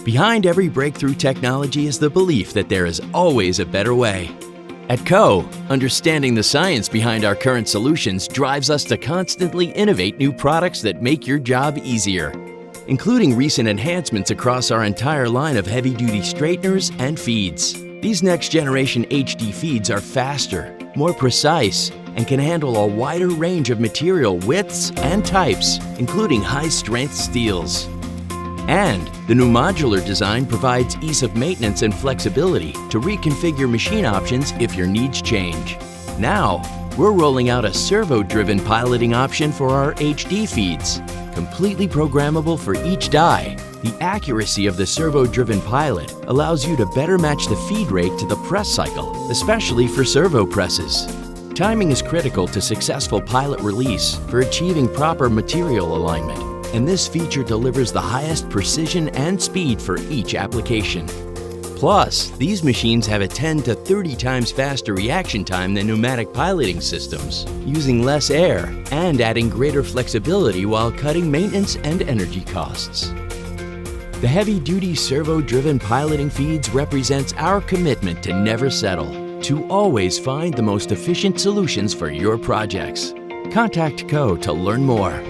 Behind every breakthrough technology is the belief that there is always a better way. At Co., understanding the science behind our current solutions drives us to constantly innovate new products that make your job easier, including recent enhancements across our entire line of heavy-duty straighteners and feeds. These next-generation HD feeds are faster, more precise, and can handle a wider range of material widths and types, including high-strength steels. And the new modular design provides ease of maintenance and flexibility to reconfigure machine options if your needs change. Now, we're rolling out a servo-driven piloting option for our HD feeds, completely programmable for each die. The accuracy of the servo-driven pilot allows you to better match the feed rate to the press cycle, especially for servo presses. Timing is critical to successful pilot release for achieving proper material alignment, and this feature delivers the highest precision and speed for each application. Plus, these machines have a 10 to 30 times faster reaction time than pneumatic piloting systems, using less air and adding greater flexibility while cutting maintenance and energy costs. The heavy-duty servo-driven piloting feeds represents our commitment to never settle, to always find the most efficient solutions for your projects. Contact Co to learn more.